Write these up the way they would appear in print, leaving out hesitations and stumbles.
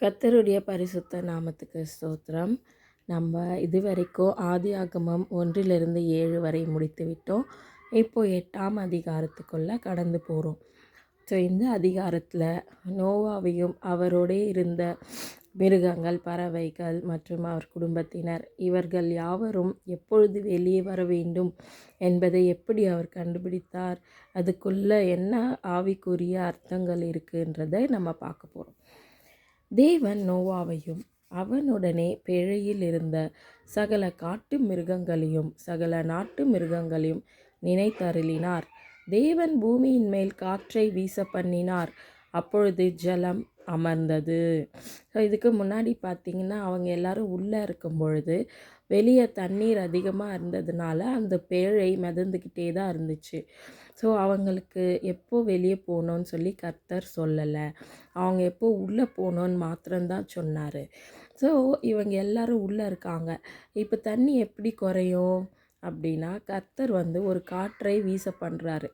கர்த்தருடைய பரிசுத்த நாமத்துக்கு ஸ்தோத்திரம். நம்ம இதுவரைக்கும் ஆதியாகமம் 1-7 வரை முடித்து விட்டோம். இப்போ 8ஆம் அதிகாரத்துக்குள்ளே கடந்து போகிறோம். ஸோ இந்த அதிகாரத்தில் நோவாவையும் அவரோடே இருந்த மிருகங்கள், பறவைகள் மற்றும் அவர் குடும்பத்தினர் இவர்கள் யாவரும் எப்பொழுது வெளியே வர வேண்டும் என்பதை எப்படி அவர் கண்டுபிடித்தார், அதுக்குள்ள என்ன ஆவிக்குரிய அர்த்தங்கள் இருக்குன்றதை நம்ம பார்க்க போகிறோம். தேவன் நோவாவையும் அவனுடனே பேழையில் இருந்த சகல காட்டு மிருகங்களையும் சகல நாட்டு மிருகங்களையும் நினைத்தருளினார். தேவன் பூமியின் மேல் காற்றை வீச பண்ணினார். அப்பொழுது ஜலம் அமர்ந்தது. ஸோ இதுக்கு முன்னாடி பார்த்திங்கன்னா அவங்க எல்லாரும் உள்ளே இருக்கும் பொழுது வெளியே தண்ணீர் அதிகமாக இருந்ததுனால அந்த பேழை மிதந்துக்கிட்டே தான் இருந்துச்சு. ஸோ அவங்களுக்கு எப்போ வெளியே போகணுன்னு சொல்லி கர்த்தர் சொல்லலை. அவங்க எப்போ உள்ளே போகணுன்னு மாத்திரம்தான் சொன்னார். ஸோ இவங்க எல்லோரும் உள்ளே இருக்காங்க. இப்போ தண்ணி எப்படி குறையும் அப்படின்னா கர்த்தர் ஒரு காற்றை வீச பண்ணுறாரு.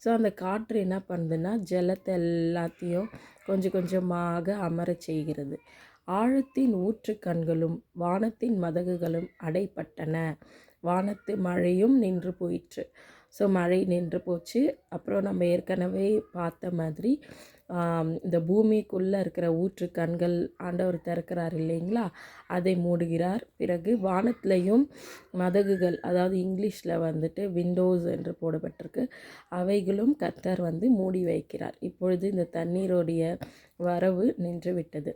ஸோ அந்த காற்று என்ன பண்ணுதுன்னா ஜலத்தை எல்லாத்தையும் கொஞ்சம் கொஞ்சமாக அமரச் செய்கிறது. ஆழத்தின் ஊற்று கண்களும் வானத்தின் மதகுகளும் அடைப்பட்டன. வானத்து மழையும் நின்று போயிற்று. ஸோ மழை நின்று போச்சு. அப்புறம் நம்ம ஏற்கனவே பார்த்த மாதிரி இந்த பூமிக்குள்ளே இருக்கிற ஊற்று கண்கள் ஆண்டவர் திறக்கிறார் இல்லைங்களா, அதை மூடுகிறார். பிறகு வானத்திலையும் மதகுகள், அதாவது இங்கிலீஷில் விண்டோஸ் என்று போடப்பட்டிருக்கு, அவைகளும் கர்த்தர் மூடி வைக்கிறார். இப்பொழுது இந்த தண்ணீருடைய வரவு நின்று விட்டது.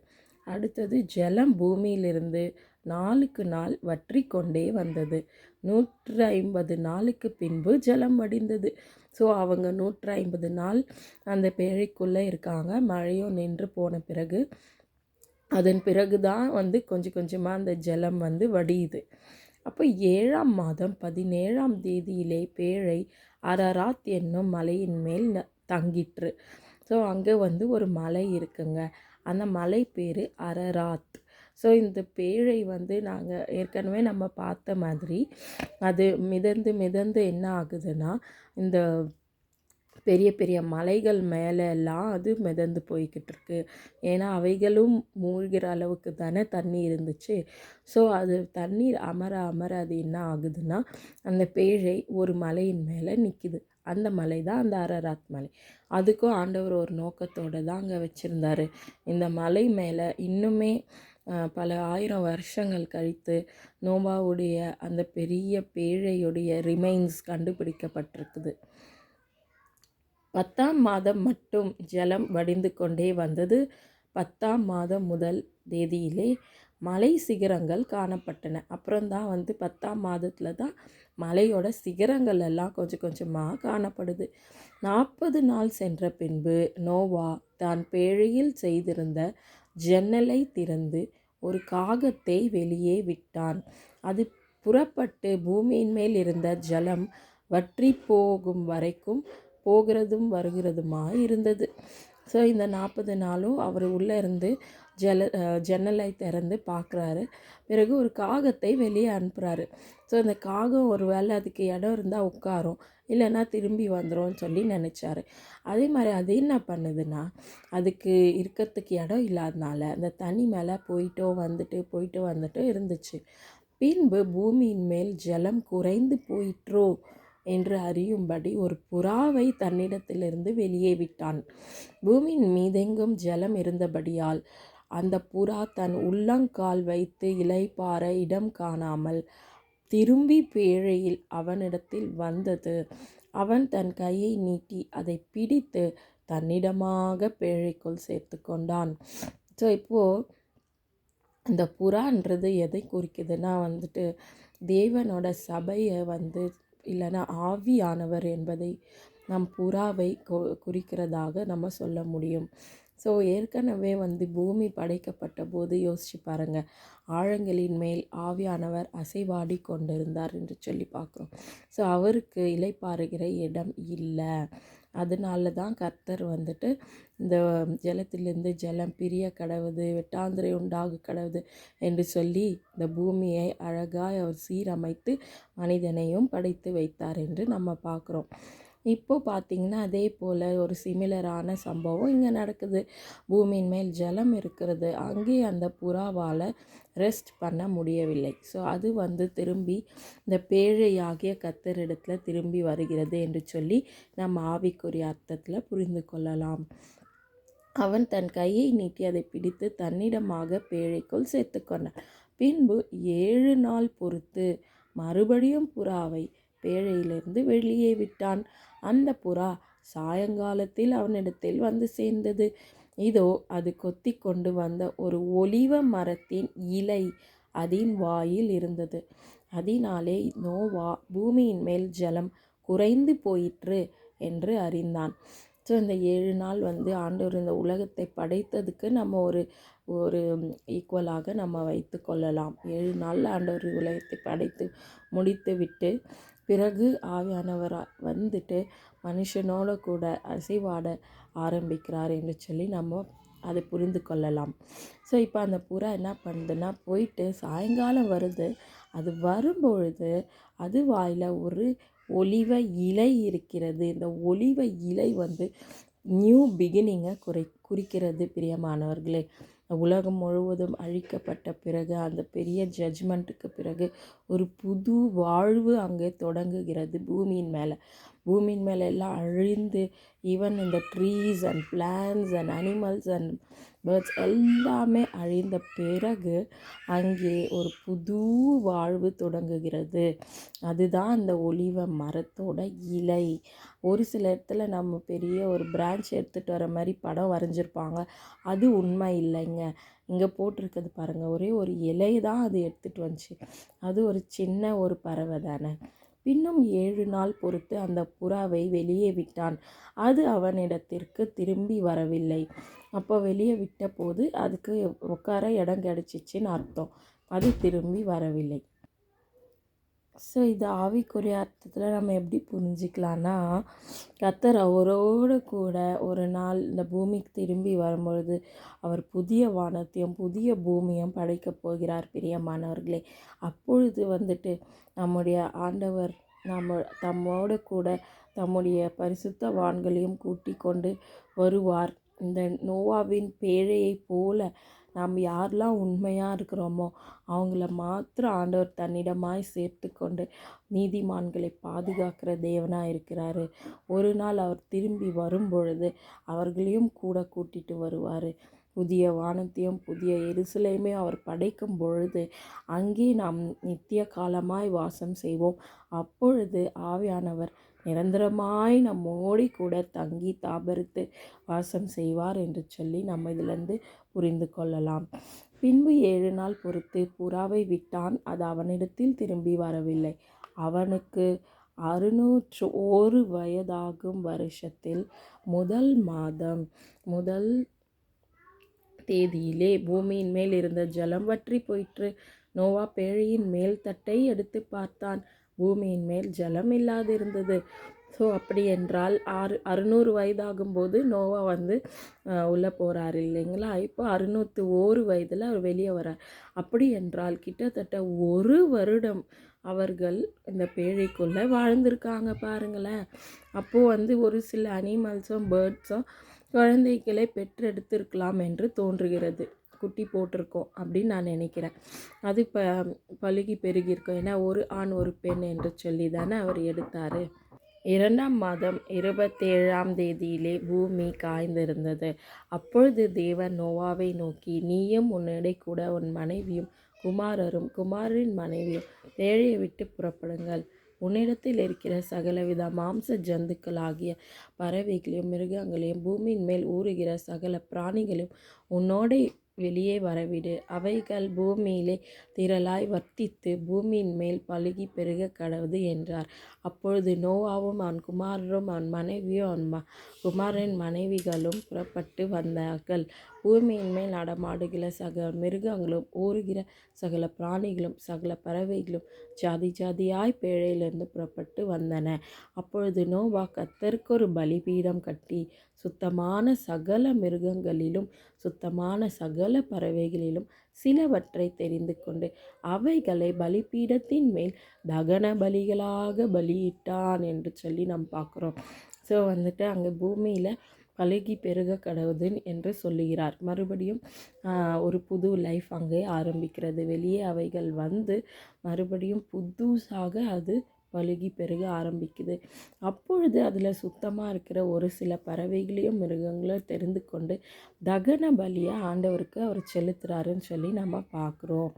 அடுத்தது ஜலம் பூமியிலிருந்து நாளுக்கு நாள் வற்றி கொண்டே வந்தது. 150 நாளுக்கு பின்பு ஜலம் வடிந்தது. ஸோ அவங்க 150 நாள் அந்த பேழைக்குள்ளே இருக்காங்க. மழையும் நின்று போன பிறகு அதன் பிறகு தான் கொஞ்சம் கொஞ்சமாக அந்த ஜலம் வடியுது. அப்போ 7ஆம் மாதம் 17ஆம் தேதியிலே பேழை அரராத் என்னும் மலையின் மேல் தங்கிற்று. ஸோ அங்கே ஒரு மலை இருக்குங்க. அந்த மலை பேர் அரராத். ஸோ இந்த பேழை நாங்கள் ஏற்கனவே நம்ம பார்த்த மாதிரி அது மிதந்து மிதந்து என்ன ஆகுதுன்னா இந்த பெரிய பெரிய மலைகள் மேலெல்லாம் அது மிதந்து போய்கிட்டு இருக்கு. ஏன்னா அவைகளும் மூழ்கிற அளவுக்கு தானே தண்ணி இருந்துச்சு. ஸோ அது தண்ணீர் அமர அமர அது என்ன ஆகுதுன்னா அந்த பேழை ஒரு மலையின் மேலே நிற்கிது. அந்த மலை தான் அந்த அரராத் மலை. அதுக்கும் ஆண்டவர் ஒரு நோக்கத்தோடு தான் அங்கே வச்சுருந்தார். இந்த மலை மேலே இன்னுமே பல 1000 வருஷங்கள் கழித்து நோவாவுடைய அந்த பெரிய பேழையுடைய ரிமைன்ஸ் கண்டுபிடிக்கப்பட்டிருக்குது. 10ஆம் மாதம் மட்டும் ஜலம் வடிந்து கொண்டே வந்தது. 10ஆம் மாதம் முதல் தேதியிலே மலை சிகரங்கள் காணப்பட்டன. அப்புறம்தான் 10ஆம் மாதத்தில் தான் மலையோட சிகரங்கள் எல்லாம் கொஞ்சம் கொஞ்சமாக காணப்படுது. 40 நாள் சென்ற பின்பு நோவா தான் பேழையில் செய்திருந்த ஜன்னலை திறந்து ஒரு காகத்தை வெளியே விட்டான். அது புறப்பட்டு பூமியின் மேல் இருந்த ஜலம் வற்றி போகும் வரைக்கும் போகிறதும் வருகிறதுமாக இருந்தது. ஸோ இந்த 40 நாளும் அவர் உள்ளே இருந்து ஜன்னலை திறந்து பார்க்குறாரு. பிறகு ஒரு காகத்தை வெளியே அனுப்புகிறாரு. ஸோ இந்த காகம் ஒரு வேளை அதுக்கு இடம் இருந்தால் உட்காரும், இல்லைன்னா திரும்பி வந்துடும் சொல்லி நினச்சாரு. அதே மாதிரி அது என்ன பண்ணுதுன்னா அதுக்கு இருக்கிறதுக்கு இடம் இல்லாதனால அந்த தண்ணி மேலே போயிட்டு வந்துட்டு இருந்துச்சு. பின்பு பூமியின் மேல் ஜலம் குறைந்து போயிற்றோ என்று அறியும்படி ஒரு புறாவை தன்னிடத்திலிருந்து வெளியே விட்டான். பூமியின் மீதெங்கும் ஜலம் இருந்தபடியால் அந்த புறா தன் உள்ளங்கால் வைத்து இளைப்பாற இடம் காணாமல் திரும்பி பேழையில் அவனிடத்தில் வந்தது. அவன் தன் கையை நீட்டி அதை பிடித்து தன்னிடமாக பேழைக்குள் சேர்த்து கொண்டான். ஸோ இப்போது இந்த புறான்றது எதை குறிக்குதுன்னா தேவனோட சபையை இல்லைன்னா ஆவியானவர் என்பதை நம் புறாவை குறிக்கிறதாக நம்ம சொல்ல முடியும். ஸோ ஏற்கனவே பூமி படைக்கப்பட்ட போது யோசிச்சு பாருங்கள், ஆழங்களின் மேல் ஆவியானவர் அசைவாடி கொண்டிருந்தார் என்று சொல்லி பார்க்குறோம். ஸோ அவருக்கு இளைப்பாறுகிற இடம் இல்லை. அதனால தான் கர்த்தர் இந்த ஜலத்திலிருந்து ஜலம் பிரிய கடவுது, வெட்டாந்திரை உண்டாக கடவுது என்று சொல்லி இந்த பூமியை அழகாய் அவர் சீரமைத்து மனிதனையும் படைத்து வைத்தார் என்று நம்ம பார்க்குறோம். இப்போ பார்த்திங்கன்னா அதே போல் ஒரு சிமிலரான சம்பவம் இங்கே நடக்குது. பூமியின் மேல் ஜலம் இருக்கிறது, அங்கே அந்த புறாவால் ரெஸ்ட் பண்ண முடியவில்லை. ஸோ அது திரும்பி இந்த பேழையாகிய கர்த்தரிடத்தில் திரும்பி வருகிறது என்று சொல்லி நம்ம ஆவிக்குரிய அர்த்தத்தில் புரிந்து கொள்ளலாம். அவன் தன் கையை நீட்டி அதை பிடித்து தன்னிடமாக பேழைக்குள் சேர்த்து கொண்டான். பின்பு 7 நாள் பொறுத்து மறுபடியும் புறாவை பேழையிலிருந்து வெளியே விட்டான். அந்த புறா சாயங்காலத்தில் அவனிடத்தில் வந்து சேர்ந்தது. இதோ அது கொத்தி கொண்டு வந்த ஒரு ஒலிவ மரத்தின் இலை அதன் வாயில் இருந்தது. அதனாலே நோவா பூமியின் மேல் ஜலம் குறைந்து போயிற்று என்று அறிந்தான். ஸோ இந்த 7 நாள் ஆண்டவர் இந்த உலகத்தை படைத்ததுக்கு நம்ம ஒரு ஈக்குவலாக நம்ம வைத்து கொள்ளலாம். 7 நாளில் ஆண்டவர் உலகத்தை படைத்து முடித்து விட்டு பிறகு ஆவியானவர் மனுஷனோட கூட அசைவாட ஆரம்பிக்கிறார் என்று சொல்லி நம்ம அதை புரிந்து கொள்ளலாம். ஸோ இப்போ அந்த புறா என்ன பண்ணுதுன்னா போயிட்டு சாயங்காலம் வருது. அது வரும்பொழுது அது வாயில் ஒரு ஒலிவ இலை இருக்கிறது. இந்த ஒலிவ இலை நியூ பிகினிங்கை குறிக்கிறது. பிரியமானவர்களே, உலகம் முழுவதும் அழிக்கப்பட்ட பிறகு அந்த பெரிய ஜட்ஜ்மெண்ட்டுக்கு பிறகு ஒரு புது வாழ்வு அங்கே தொடங்குகிறது. பூமியின் மேலே எல்லாம் அழிந்து ஈவன் இந்த trees and plants and animals and birds எல்லாமே அழிந்த பிறகு அங்கே ஒரு புது வாழ்வு தொடங்குகிறது. அதுதான் அந்த ஒலிவ மரத்தோட இலை. ஒரு சில இடத்துல நம்ம பெரிய ஒரு பிரான்ச் எடுத்துகிட்டு வர மாதிரி படம் வரைஞ்சிருப்பாங்க. அது உண்மை இல்லைங்க. இங்கே போட்டிருக்கிறது பாருங்கள், ஒரே ஒரு இலை தான் அது எடுத்துகிட்டு வந்துச்சு. அது ஒரு சின்ன ஒரு பறவை தானே. பின்னும் 7 நாள் பொறுத்து அந்த புறாவை வெளியே விட்டான். அது அவனிடத்திற்கு திரும்பி வரவில்லை. அப்போ வெளியே விட்ட போது அதுக்கு உட்கார இடம் கிடச்சிச்சின்னு அர்த்தம். அது திரும்பி வரவில்லை. ஸோ இது ஆவிக்குரிய அர்த்தத்தில் நம்ம எப்படி புரிஞ்சிக்கலான்னா, கர்த்தர் அவரோடு கூட ஒரு நாள் இந்த பூமிக்கு திரும்பி வரும்பொழுது அவர் புதிய வானத்தையும் புதிய பூமியும் படைக்கப் போகிறார். பிரியமானவர்களே, அப்பொழுது நம்முடைய ஆண்டவர் தம்மோடு கூட தம்முடைய பரிசுத்தவான்களையும் கூட்டி கொண்டு வருவார். இந்த நோவாவின் பேழையை போல நாம் யாரெல்லாம் உண்மையாக இருக்கிறோமோ அவங்கள மாத்திரம் ஆண்டவர் தன்னிடமாய் சேர்த்து கொண்டு நீதிமான்களை பாதுகாக்கிற தேவனாக இருக்கிறாரு. ஒரு நாள் அவர் திரும்பி வரும் பொழுது அவர்களையும் கூட கூட்டிட்டு வருவார். புதிய வானத்தையும் புதிய எருசலேமே அவர் படைக்கும் பொழுது அங்கே நாம் நித்திய காலமாய் வாசம் செய்வோம். அப்பொழுது ஆவியானவர் நிரந்தரமாய் நம்மோடி கூட தங்கி தாபரித்து வாசம் செய்வார் என்று சொல்லி நம்ம இதிலிருந்து புரிந்து கொள்ளலாம். பின்பு 7 நாள் பொறுத்து புறாவை விட்டான். அது அவனிடத்தில் திரும்பி வரவில்லை. அவனுக்கு 601 வயதாகும் வருஷத்தில் முதல் மாதம் முதல் தேதியிலே பூமியின் மேல் இருந்த ஜலம் வற்றி போயிற்று. நோவா பேழையின் மேல் தட்டை எடுத்து பார்த்தான். பூமியின் மேல் ஜலம் இல்லாதிருந்தது. ஸோ அப்படி என்றால் 600 வயதாகும்போது நோவா உள்ளே போகிறார் இல்லைங்களா. இப்போ 601 வயதில் அவர் வெளியே வரார். அப்படி என்றால் கிட்டத்தட்ட 1 வருடம் அவர்கள் இந்த பேழைக்குள்ளே வாழ்ந்திருக்காங்க பாருங்களேன். அப்போது ஒரு சில அனிமல்ஸும் பேர்ட்ஸும் குழந்தைகளை பெற்றெடுத்திருக்கலாம் என்று தோன்றுகிறது. குட்டி போட்டிருக்கோம் அப்படின்னு நான் நினைக்கிறேன். அது இப்போ பழுகி பெருகியிருக்கோம். ஏன்னா ஒரு ஆண் ஒரு பெண் என்று சொல்லி தானே அவர் எடுத்தார். 2ஆம் மாதம் 27ஆம் தேதியிலே பூமி காய்ந்திருந்தது. அப்பொழுது தேவன் நோவாவை நோக்கி, நீயும் உன்னோடே கூட உன் மனைவியும் குமாரரும் குமாரின் மனைவியும் பேழையை விட்டு புறப்படுங்கள். உன்னிடத்தில் இருக்கிற சகலவித மாம்ச ஜந்துக்களாகிய பறவைகளையும் மிருகங்களையும் பூமியின் மேல் ஊறுகிற சகல பிராணிகளையும் உன்னோடே வெளியே வரவிடு. அவைகள் பூமியிலே திரளாய் வர்த்தித்து பூமியின் மேல் பழுகி பெருக கடவுது என்றார். அப்பொழுது நோவாவும் அவன் குமாரரும் அவன் மனைவியும் அவன் குமாரன் மனைவிகளும் புறப்பட்டு வந்தார்கள். பூமியின் மேல் நடமாடுகிற சகல மிருகங்களும் ஊறுகிற சகல பிராணிகளும் சகல பறவைகளும் ஜாதி ஜாதியாய் பேழையிலிருந்து புறப்பட்டு வந்தன. அப்பொழுது நோவா கர்த்தருக்கு ஒரு பலிபீடம் கட்டி சுத்தமான சகல மிருகங்களிலும் சுத்தமான சகல பறவைகளிலும் சிலவற்றை தெரிந்து கொண்டு அவைகளை பலிபீடத்தின் மேல் தகன பலிகளாக பலியிட்டான் என்று சொல்லி நம்ம பார்க்குறோம். ஸோ வந்துட்டு அங்கே பூமியில் பலுகி பெருக கடவுது என்று சொல்லுகிறார். மறுபடியும் ஒரு புது லைஃப் அங்கே ஆரம்பிக்கிறது. வெளியே அவைகள் வந்து மறுபடியும் புதுசாக அது பலுகி பெருக ஆரம்பிக்குது. அப்பொழுது அதில் சுத்தமாக இருக்கிற ஒரு சில பறவைகளையும் மிருகங்களையும் தெரிந்து கொண்டு தகன பலியை ஆண்டவருக்கு அவர் செலுத்துறாருன்னு சொல்லி நம்ம பார்க்குறோம்.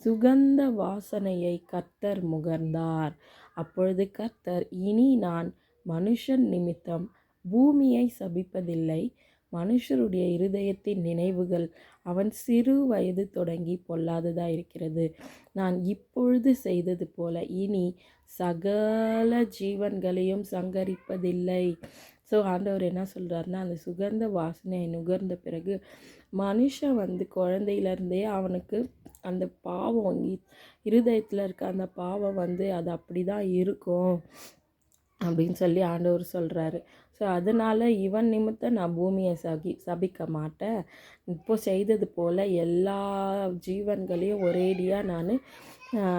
சுகந்த வாசனையை கர்த்தர் முகர்ந்தார். அப்பொழுது கர்த்தர், இனி நான் மனுஷன் நிமித்தம் பூமியை சபிப்பதில்லை. மனுஷருடைய இருதயத்தின் நினைவுகள் அவன் சிறு வயது தொடங்கி பொல்லாததாக இருக்கிறது. நான் இப்பொழுது செய்தது போல இனி சகல ஜீவன்களையும் சங்கரிப்பதில்லை. ஸோ ஆண்டவர் என்ன சொல்கிறாருன்னா, அந்த சுகந்த வாசனையை நுகர்ந்த பிறகு மனுஷன் குழந்தையிலேருந்தே அவனுக்கு அந்த பாவம் இருதயத்தில் இருக்க அந்த பாவம் அது அப்படி தான் இருக்கும் அப்படின்னு சொல்லி ஆண்டவர் சொல்கிறாரு. ஸோ அதனால் இவன் நிமித்தம் நான் பூமியை சபிக்க மாட்டேன். இப்போது செய்தது போல் எல்லா ஜீவன்களையும் ஒரேடியாக நான்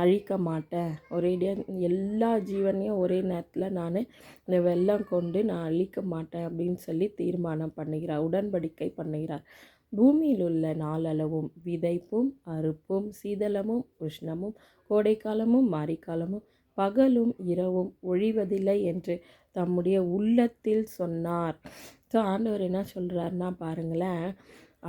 அழிக்க மாட்டேன். ஒரேடியாக எல்லா ஜீவனையும் ஒரே நேரத்தில் நான் இந்த வெள்ளம் கொண்டு நான் அழிக்க மாட்டேன் அப்படின்னு சொல்லி தீர்மானம் பண்ணுகிறார், உடன்படிக்கை பண்ணுகிறார். பூமியில் உள்ள நாளளவும் விதைப்பும் அறுப்பும் சீதளமும் உஷ்ணமும் கோடைக்காலமும் மாரிக்காலமும் பகலும் இரவும் ஒழிவதில்லை என்று தம்முடைய உள்ளத்தில் சொன்னார். ஸோ ஆண்டவர் என்ன சொல்கிறாருன்னா பாருங்களேன்,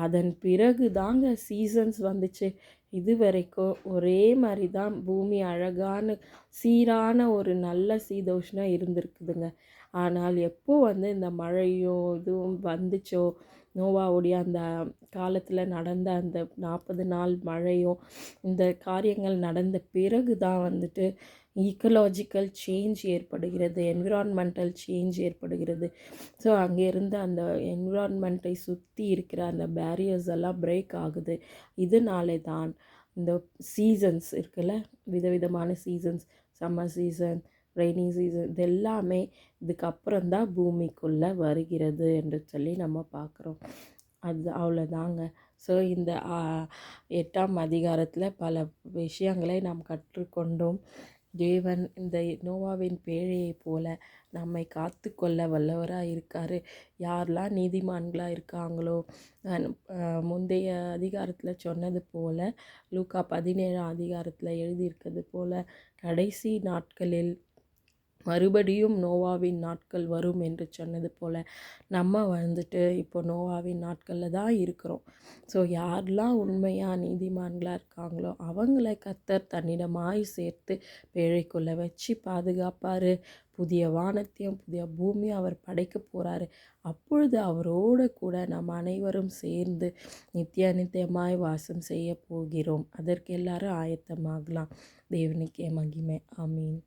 அதன் பிறகு தாங்க சீசன்ஸ் வந்துச்சு. இது வரைக்கும் ஒரே மாதிரி தான் பூமி அழகான சீரான ஒரு நல்ல சீதோஷ்ணம் இருந்திருக்குதுங்க. ஆனால் எப்போ இந்த மழையும் இதுவும் வந்துச்சோ, நோவாவுடைய அந்த காலத்தில் நடந்த அந்த 40 நாள் மழையும் இந்த காரியங்கள் நடந்த பிறகு தான் ஈக்கலாஜிக்கல் சேஞ்ச் ஏற்படுகிறது, என்விரான்மெண்டல் சேஞ்ச் ஏற்படுகிறது. ஸோ அங்கே இருந்த அந்த என்விரான்மெண்ட்டை சுற்றி இருக்கிற அந்த பேரியர்ஸ் எல்லாம் பிரேக் ஆகுது. இதனாலே தான் இந்த சீசன்ஸ் இருக்குல்ல, விதவிதமான seasons, summer season, rainy season, இது எல்லாமே இதுக்கப்புறம் தான் பூமிக்குள்ளே வருகிறது என்று சொல்லி நம்ம பார்க்குறோம். அது அவ்வளோதாங்க. ஸோ இந்த 8ஆம் அதிகாரத்தில் பல விஷயங்களை நாம் கற்றுக்கொண்டோம். தேவன் இந்த நோவாவின் பேழையை போல நம்மை காத்து கொள்ள வல்லவராக இருக்கார். யாரெல்லாம் நீதிமான்களாக இருக்காங்களோ, முந்தைய அதிகாரத்தில் சொன்னது போல், லூக்கா 17ஆம் அதிகாரத்தில் எழுதியிருக்கிறது போல், கடைசி நாட்களில் மறுபடியும் நோவாவின் நாட்கள் வரும் என்று சொன்னது போல் நம்ம இப்போ நோவாவின் நாட்களில் தான் இருக்கிறோம். ஸோ யாரெல்லாம் உண்மையாக நீதிமான்களாக இருக்காங்களோ அவங்கள கர்த்தர் தன்னிடமாய் சேர்த்து பேழைக்குள்ளே வச்சு பாதுகாப்பார். புதிய வானத்தையும் புதிய பூமியும் அவர் படைக்க போகிறாரு. அப்பொழுது அவரோடு கூட நாம் அனைவரும் சேர்ந்து நித்தியமாய் வாசம் செய்ய போகிறோம். அதற்கு எல்லாரும் ஆயத்தமாகலாம். தேவனுக்கே மகிமை. ஆமீன்.